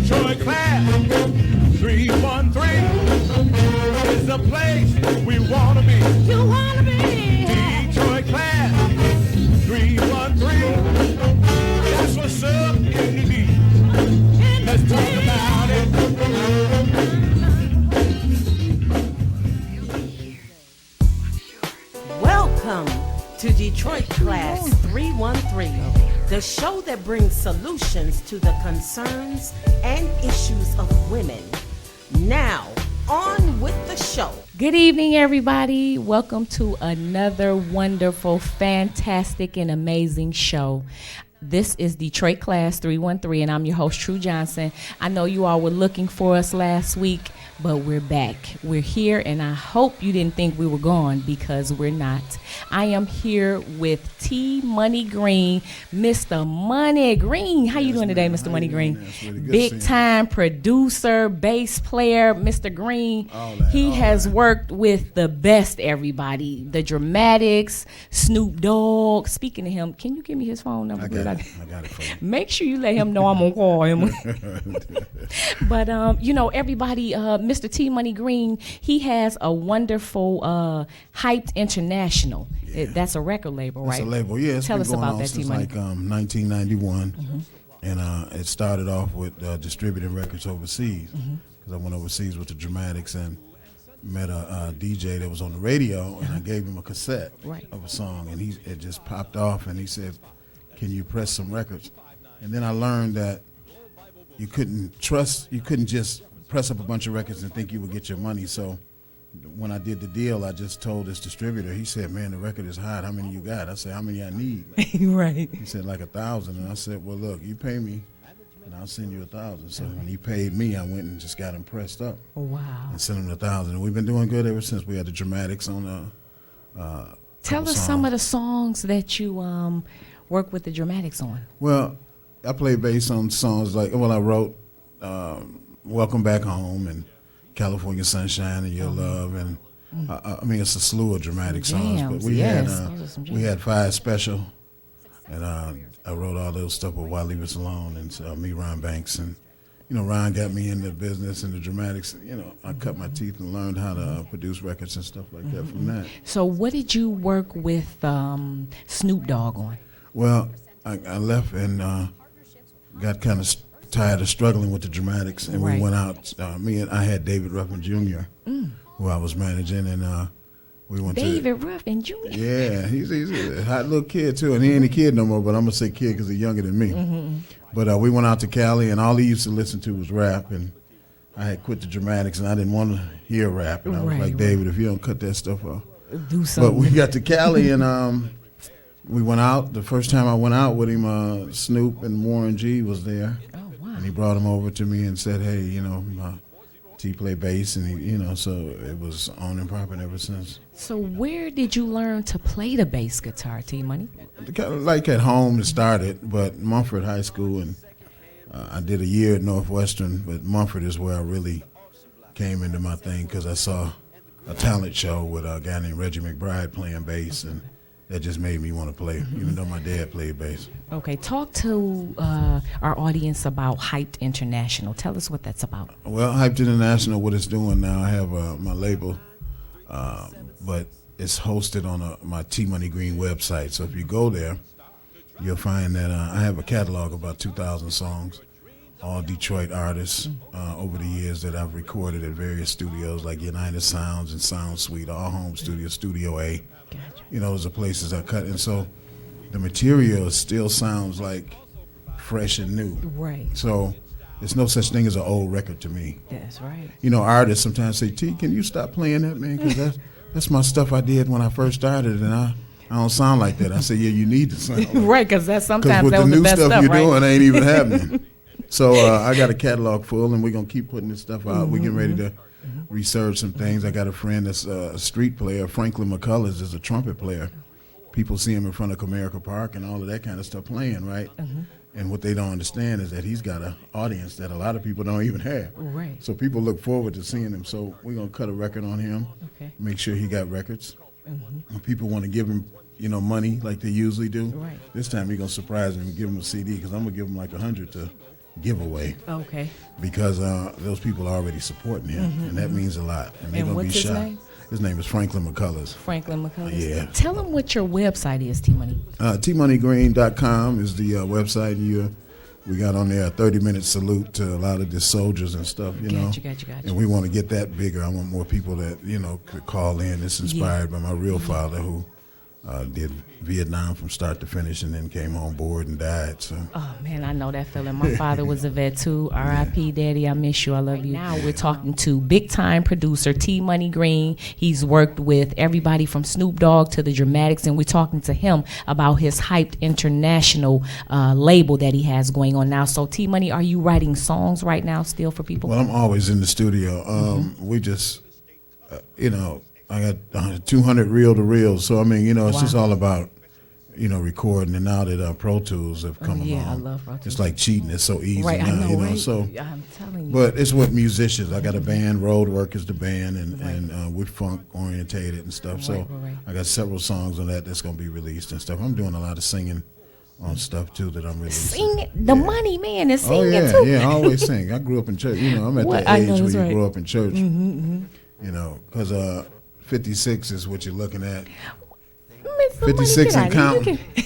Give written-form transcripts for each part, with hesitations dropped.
Detroit class 313 is the place we wanna be. You wanna be Detroit class 313. That's what's up in the D. Let's talk about it. Welcome to Detroit Class 313, the show that brings solutions to the concerns and issues of women. Now, on with the show. Good evening, everybody. Welcome to another wonderful, fantastic, and amazing show. This is Detroit Class 313, and I'm your host, True Johnson. I know you all were looking for us last week, but we're back. We're here, and I hope you didn't think we were gone, because we're not. I am here with T. Money Green, Mr. Money Green. How you doing today, Mr. Money Green? Big time producer, bass player, Mr. Green. He has worked with the best everybody, the Dramatics, Snoop Dogg. Speaking of him, can you give me his phone number? I got it for you. Make sure you let him know I'm gonna call him. But everybody, Mr. T. Money Green, he has a wonderful Hyped International. Yeah. That's a record label, right? It's a label, yeah. It's Tell been us going about on that, T. since Money. like 1991, and it started off with distributing records overseas. Because I went overseas with the Dramatics and met a DJ that was on the radio, and I gave him a cassette of a song, and it just popped off, and he said, "Can you press some records?" And then I learned that you couldn't just press up a bunch of records and think you would get your money. So when I did the deal, I just told this distributor, he said, "Man, the record is hot. How many you got?" I said, "How many I need?" Right. He said, "Like 1,000. And I said, "Well, look, you pay me and I'll send you 1,000. So when he paid me, I went and just got him pressed up. Wow. And sent him 1,000. And we've been doing good ever since. We had the Dramatics on Tell us some of the songs that you work with the Dramatics on. Well, I play bass on songs like, I wrote Welcome Back Home and California Sunshine and Your Love, and I mean, it's a slew of dramatic songs, but we had Fire Special, and I wrote all those stuff with Why Leave Us Alone, and me, Ron Banks, and Ron got me into the business and the dramatics. I cut my teeth and learned how to produce records and stuff like that from that. So what did you work with Snoop Dogg on? Well, I left and got kind of tired of struggling with the dramatics, and we went out. I had David Ruffin Jr., who I was managing, and we went David Ruffin Jr. Yeah, he's a hot little kid too, and he ain't a kid no more, but I'm gonna say kid because he's younger than me. But we went out to Cali, and all he used to listen to was rap, and I had quit the dramatics, and I didn't want to hear rap, and I was like, David, if you don't cut that stuff off, do something. But we got to Cali, and we went out. The first time I went out with him, Snoop and Warren G was there. Oh, wow. And he brought him over to me and said, "Hey, T play bass," and he, so it was on and popping ever since. So where did you learn to play the bass guitar, T Money? Kind of like at home it started, but Mumford High School, and I did a year at Northwestern, but Mumford is where I really came into my thing, because I saw a talent show with a guy named Reggie McBride playing bass, and that just made me want to play, even though my dad played bass. Okay, talk to our audience about Hyped International. Tell us what that's about. Well, Hyped International, what it's doing now, I have my label, but it's hosted on my T Money Green website. So if you go there, you'll find that I have a catalog of about 2,000 songs, all Detroit artists over the years that I've recorded at various studios like United Sounds and Sound Suite, All Home Studio, Studio A. Gotcha. Those are places I cut. And so the material still sounds like fresh and new. Right. So there's no such thing as an old record to me. That's right. Artists sometimes say, "T, can you stop playing that, man? Because that's my stuff I did when I first started, and I don't sound like that." I say, "Yeah, you need to sound like Right, because that's sometimes that with was the the new best stuff stuff, you're right? doing ain't even happening." So I got a catalog full, and we're going to keep putting this stuff out. We're getting ready to research some things. I got a friend that's a street player. Franklin McCullers is a trumpet player. People see him in front of Comerica Park and all of that kind of stuff playing, right? And what they don't understand is that he's got an audience that a lot of people don't even have. Right. So people look forward to seeing him. So we're going to cut a record on him, make sure he got records. When people want to give him, money like they usually do, Right. this time we're going to surprise him and give him a CD, because I'm going to give him like 100 to giveaway Okay. because those people are already supporting him, and that means a lot. And they're And gonna be what's his shocked. name? His name is Franklin McCullers. Franklin McCullers. Yeah. Tell them what your website is, T Money. TMoneyGreen.com is the website. We got on there a 30-minute salute to a lot of the soldiers and stuff, you know. Gotcha. And we want to get that bigger. I want more people that, could call in. It's inspired by my real father who did Vietnam from start to finish and then came on board and died. So Oh man, I know that feeling. My father was a vet too. R.I.P. Daddy, I miss you. I love you. Now we're talking to big time producer T Money Green. He's worked with everybody from Snoop Dogg to the Dramatics, and we're talking to him about his hyped international label that he has going on now. So T Money, are you writing songs right now still for people? Well, I'm always in the studio. We just, I got 200 reel-to-reels. So, I mean, it's just all about, recording. And now that Pro Tools have come along. I love Pro Tools. It's like cheating. It's so easy Right, now, I know, right? So, I'm telling you. but it's with musicians. I got a band, Roadwork is the band, and we're funk-orientated and stuff. So Right. I got several songs on that's going to be released and stuff. I'm doing a lot of singing on stuff, too, that I'm releasing. Sing the money man is Oh, singing too. yeah, I always sing. I grew up in church. I'm at What? the I age know, where that's you right. grow up in church. Because 56 is what you're looking at. Mr. 56 Money, and get outta here. counting.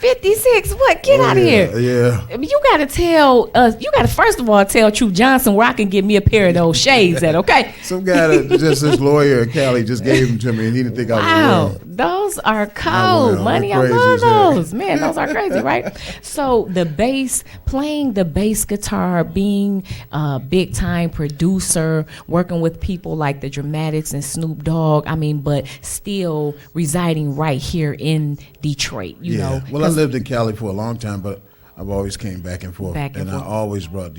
56, what? Get out of here. Yeah. You gotta tell us. You gotta first of all tell True Johnson where I can get me a pair of those shades at. Okay. Some guy that just his lawyer in Cali just gave them to me, and he didn't think I Wow, was real. those are I cold, will. money. They're I crazy love as hell. those, man. Those are crazy, right? So the bass, playing the bass guitar, being a big time producer, working with people like the Dramatics and Snoop Dogg. I mean, but still residing right here in Detroit. You know, Well, I 'cause- lived in Cali for a long time, but I've always came back and forth. Back and I forth. always brought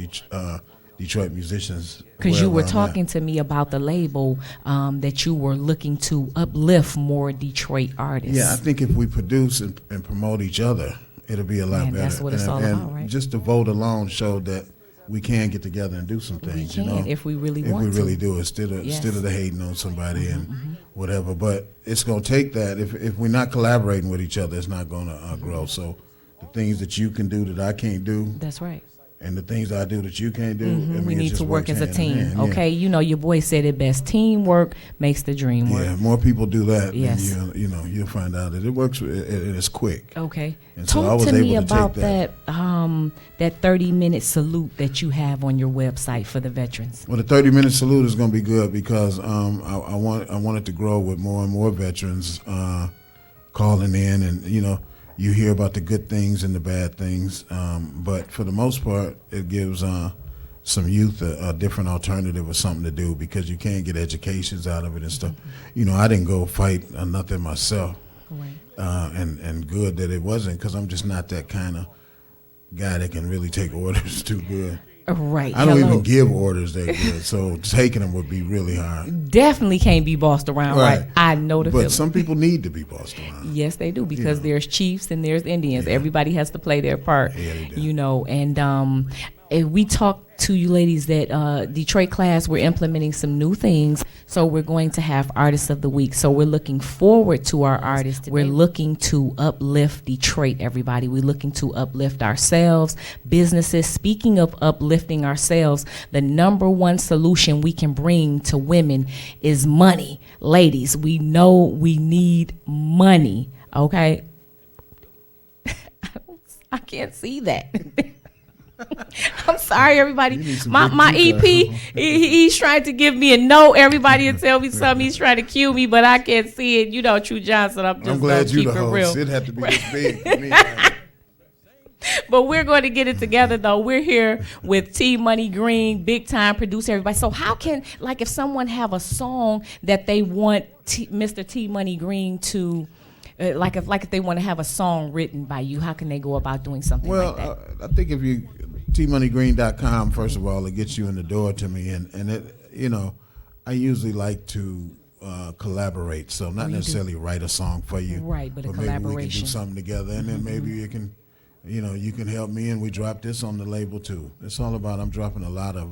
Detroit musicians. Because you were wherever I'm at. talking to me about the label that you were looking to uplift more Detroit artists. Yeah, I think if we produce and promote each other, it'll be a lot Man, better. that's what it's all and about, right? Just the vote alone showed that we can get together and do some things. can, if we really if want we to. really do, instead of Yes. the hating on somebody and whatever. But it's gonna take that. If we're not collaborating with each other, it's not gonna grow. So the things that you can do that I can't do, That's right. and the things I do that you can't do, I mean, We it need just to work works as a hand in team. hand, yeah. Okay, you know your boy said it best. Teamwork makes the dream work. Yeah, more people do that. Yes. Then you'll find out that it works. It's quick. Okay. And so I Talk was to me able to about take that. that 30-minute salute that you have on your website for the veterans. Well, the 30-minute salute is going to be good because I want it to grow with more and more veterans calling in, and you hear about the good things and the bad things, but for the most part, it gives some youth a different alternative or something to do because you can't get educations out of it and stuff. I didn't go fight nothing myself, Right. and good that it wasn't because I'm just not that kind of guy that can really take orders too good. Right. I don't Hello. even give orders that good, so taking them would be really hard. Definitely can't be bossed around, right? I know the feeling. But some people need to be bossed around. Yes, they do because Yeah. there's chiefs and there's Indians. Everybody has to play their part, Yeah, they do. And we talked to you ladies that Detroit class, we're implementing some new things. So we're going to have Artists of the Week. So we're looking forward to our artists today. We're looking to uplift Detroit, everybody. We're looking to uplift ourselves, businesses. Speaking of uplifting ourselves, the number one solution we can bring to women is money. Ladies, we know we need money, okay? I can't see that. I'm sorry, everybody. You need some My big EP, detail. he's trying to give me a no. Everybody will tell me something. He's trying to cue me, but I can't see it. True Johnson, I'm just I'm glad gonna you keep the it host. real. It'd have to be this big for me. But we're going to get it together, though. We're here with T Money Green, big time producer, everybody. So how can, if someone have a song that they want Mr. T Money Green to, if they want to have a song written by you, how can they go about doing something Well, like that? I think if you tmoneygreen.com, first of all, it gets you in the door to me, and it, I usually like to collaborate. So not necessarily write a song for you, Right, but a maybe we can collaboration. do something together, and then maybe you can, you can help me, and we drop this on the label too. It's all about I'm dropping a lot of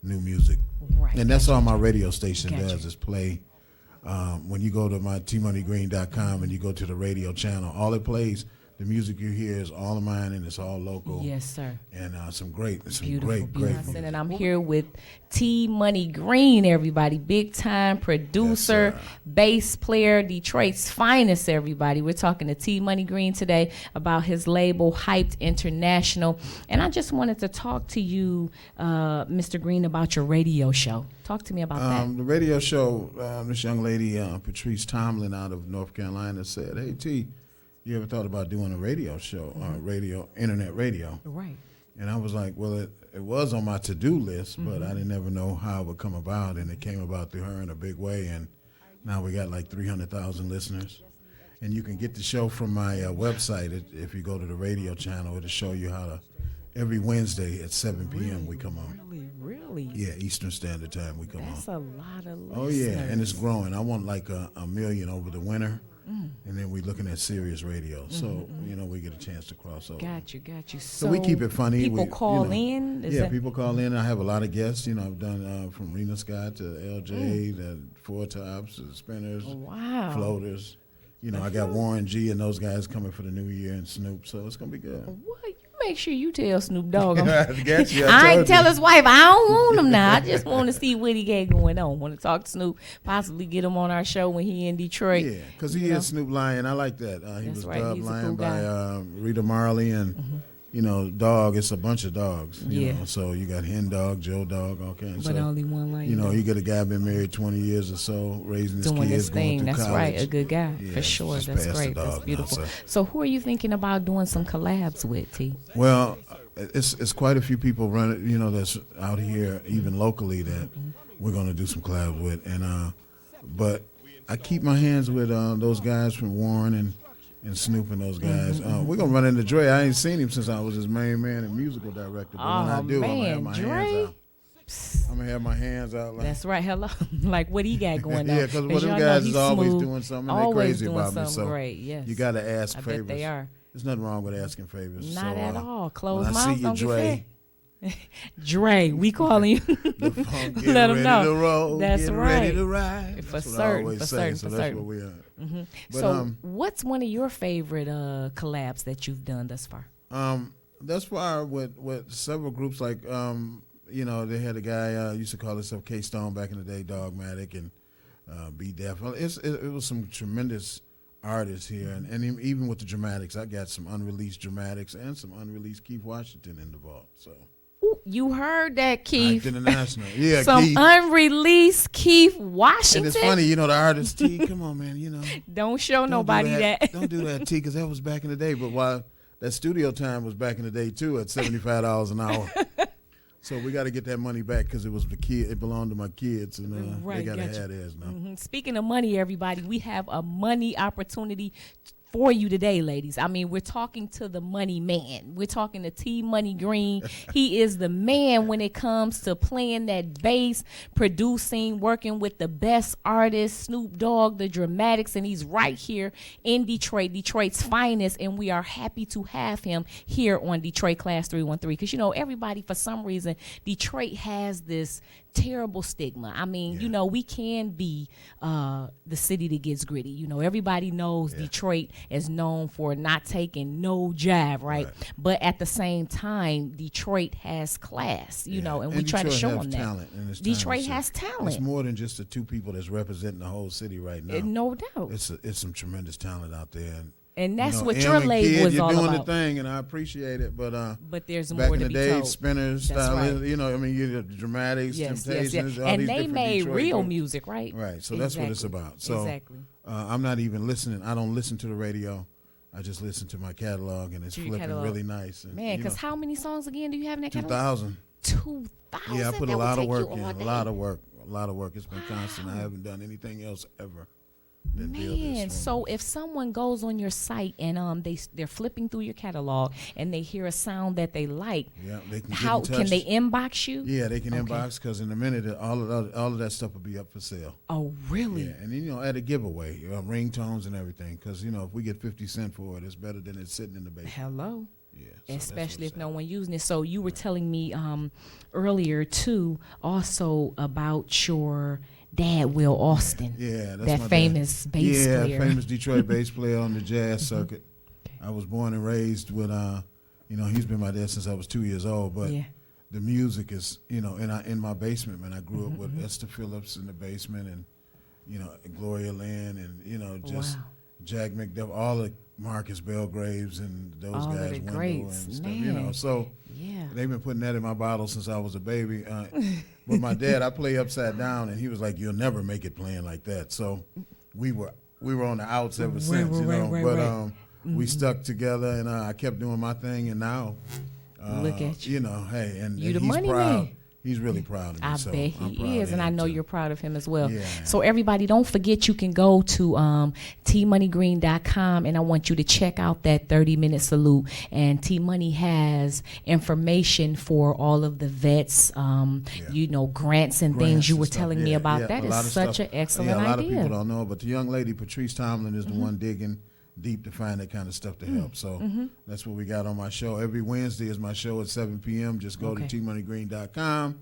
new music, Right, and that's all my radio station Gotcha. does is play. When you go to my tmoneygreen.com and you go to the radio channel, all it plays, the music you hear is all of mine, and it's all local. Yes, sir. And some great Beautiful. great And music. I'm here with T Money Green, everybody. Big time producer, Yes, sir. bass player, Detroit's finest, everybody. We're talking to T Money Green today about his label, Hyped International. And I just wanted to talk to you, Mr. Green, about your radio show. Talk to me about that. The radio show, this young lady, Patrice Tomlin out of North Carolina, said, "Hey, T, you ever thought about doing a radio show, internet radio?" Right. And I was like, well, it was on my to-do list, but I didn't ever know how it would come about, and it came about through her in a big way, and now we got like 300,000 listeners. And you can get the show from my website. If you go to the radio channel, it'll show you how to, every Wednesday at 7 p.m. we come on. Really? Yeah, Eastern Standard Time we come That's on. a lot of listeners. Oh, yeah, and it's growing. I want like a million over the winter. And then we're looking at Sirius Radio, so we get a chance to cross over. Got you. So we keep it funny. People we, call you know, in? Is Yeah, that- people call in. I have a lot of guests. I've done from Rena Scott to LJ, to Four Tops, to Spinners, Wow. Floaters. I got Warren G and those guys coming for the new year, and Snoop. So it's gonna be good. What? You make sure you tell Snoop Dogg. I got you. I ain't told tell you. his wife I don't want him now. I just want to see what he got going on. Want to talk to Snoop, possibly get him on our show when he in Detroit. Yeah, because he is Snoop Lion. I like that. He That's was right. dubbed He's a Lion cool by guy. Rita Marley and. Dog, it's a bunch of dogs. Yeah. So you got Hen Dog, Joe Dog, all kinds. But so, only one like you get a guy been married 20 years or so, raising his doing kids, this going thing. through That's college. right. A good guy Yeah, for sure. just That's passed the great. That's dog now, beautiful. so. So who are you thinking about doing some collabs with, T? Well, it's quite a few people running, that's out here, even locally, that we're going to do some collabs with. And but I keep my hands with those guys from Warren and Snoop and those guys. We're going to run into Dre. I ain't seen him since I was his main man and musical director. But when I do, I'm going to have my hands out. I'm going to have my hands out. Like, That's right. Hello. Like what he got going on. yeah, because y'all them know guys he's is always smooth, doing something. And they always crazy doing about me. something So great. Yes. you got to ask I favors. bet they are. There's nothing wrong with asking favors. Not so, at all. Closed when I mouth see you, don't get Dre, fed. Dre, we calling you. the phone, get Let 'em ready know. to roll, That's get right. ready to ride. For That's what I certain, always for say, certain, so for that's certain. where we are. But, So, what's one of your favorite collabs that you've done thus far? That's why with several groups like they had a guy used to call himself K Stone back in the day, Dogmatic and B Def. Well, it was some tremendous artists here, and even with the Dramatics, I got some unreleased Dramatics and some unreleased Keith Washington in the vault. So Ooh, you heard that, Keith? Hyped International, yeah, Some Keith. unreleased Keith Washington. And it's funny, the artist T. Come on, man, Don't show Don't nobody do that. Don't do that, T, because that was back in the day. But while that studio time was back in the day too, at $75 an hour. So we got to get that money back because it was the kid. It belonged to my kids, and they Right, got to gotcha. have theirs now. Speaking of money, everybody, we have a money opportunity for you today, ladies. I mean, we're talking to the money man. We're talking to T Money Green. He is the man when it comes to playing that bass, producing, working with the best artists, Snoop Dogg, the Dramatics, and he's right here in Detroit, Detroit's finest, and we are happy to have him here on Detroit Class 313 because, everybody, for some reason, Detroit has this terrible stigma. I mean, we can be the city that gets gritty. Everybody knows Detroit is known for not taking no jive, right? But at the same time, Detroit has class, and we try to Detroit show has them that. talent in this Detroit time, so has talent. It's more than just the two people that's representing the whole city right now. No doubt. It's some tremendous talent out there. And that's what M your and label Kid, is you're all doing about. the thing, and I appreciate it. But there's back more in to the be day, told. Spinners, That's style, right. you the Dramatics, Yes. Temptations, all And these they different made Detroit real groups. music, right? Right, so that's what it's Exactly. about. So Exactly. I'm not even listening. I don't listen to the radio. I just listen to my catalog, and it's To your flipping catalog. really nice. And, Man, because how many songs again do you have in that catalog? 2000. 2,000. Yeah, I put That a would lot of take work you in. all A day. lot of work. A lot of work. It's been constant. I haven't done anything else ever. Than build this Man, for so me. if someone goes on your site and they're flipping through your catalog and they hear a sound that they like, Yeah, they can get how in touch. can they inbox you? Yeah, they can Okay. inbox because in a minute all of that stuff will be up for sale. Oh, really? Yeah, and at a giveaway, ringtones and everything. Because if we get 50 cents for it, it's better than it sitting in the basement. Hello. Yeah, so that's Especially what's if no up. one using it. So you were telling me earlier too, also about your dad, Will Austin. Yeah, that's that my famous dad. bass player. Yeah, famous Detroit bass player on the jazz circuit. I was born and raised with, he's been my dad since I was 2 years old, but Yeah. the music is, in my basement, man. I grew up with Esther Phillips in the basement and, Gloria Lynn and, just Wow. Jack McDuff, all the Marcus Belgraves and those All of guys, the Wendell greats, and stuff, man. So Yeah. they've been putting that in my bottle since I was a baby. But my dad, I play upside down, and he was like, "You'll never make it playing like that." So we were on the outs ever since, right. We stuck together, and I kept doing my thing, and now Look at you. Hey, and You the he's money proud. man. He's really proud of me. I so bet I'm proud he of is, and I him, know too. you're proud of him as well. Yeah. So everybody, don't forget you can go to tmoneygreen.com, and I want you to check out that 30-minute salute. And T Money has information for all of the vets, grants and things Grants you and were stuff. telling me Yeah, about. yeah, That a lot is of such stuff. an excellent a lot idea. of people don't know, but the young lady, Patrice Tomlin, is the one digging deep to find that kind of stuff to help. So that's what we got on my show. Every Wednesday is my show at 7 p.m. Just go Okay. to tmoneygreen.com,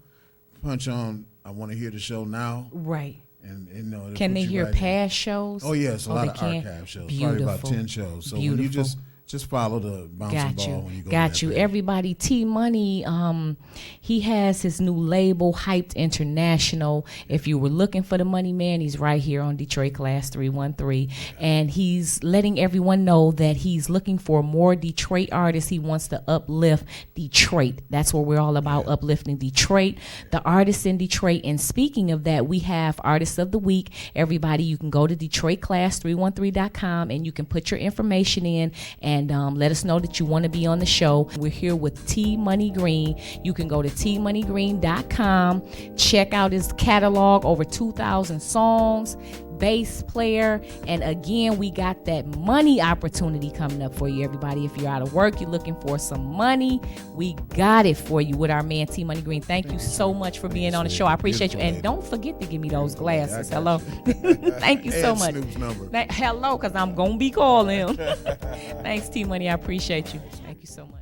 punch on I want to hear the show now. Right. And it'll Can put they you hear right in. past shows? Oh, yes, a lot they of can? archive shows. Beautiful. Probably about 10 shows. So when you Beautiful. just follow the bouncing Got ball you. when you go Got to you. that page. Everybody, T Money, he has his new label, Hyped International. If you were looking for the money man, he's right here on Detroit Class 313. And he's letting everyone know that he's looking for more Detroit artists. He wants to uplift Detroit. That's what we're all about, uplifting Detroit, the artists in Detroit. And speaking of that, we have Artists of the Week. Everybody, you can go to DetroitClass313.com and you can put your information in and let us know that you want to be on the show. We're here with T Money Green. You can go to tmoneygreen.com, check out his catalog, over 2,000 songs, bass player, and again, we got that money opportunity coming up for you, everybody. If you're out of work, you're looking for some money, we got it for you with our man T Money Green. Thank you so much for being on the show. I appreciate you, and don't forget to give me those glasses. Hello. Thank you so And much. Snoop's number. Hello, because I'm gonna be calling him. Thanks, T Money. I appreciate you. Thank you so much.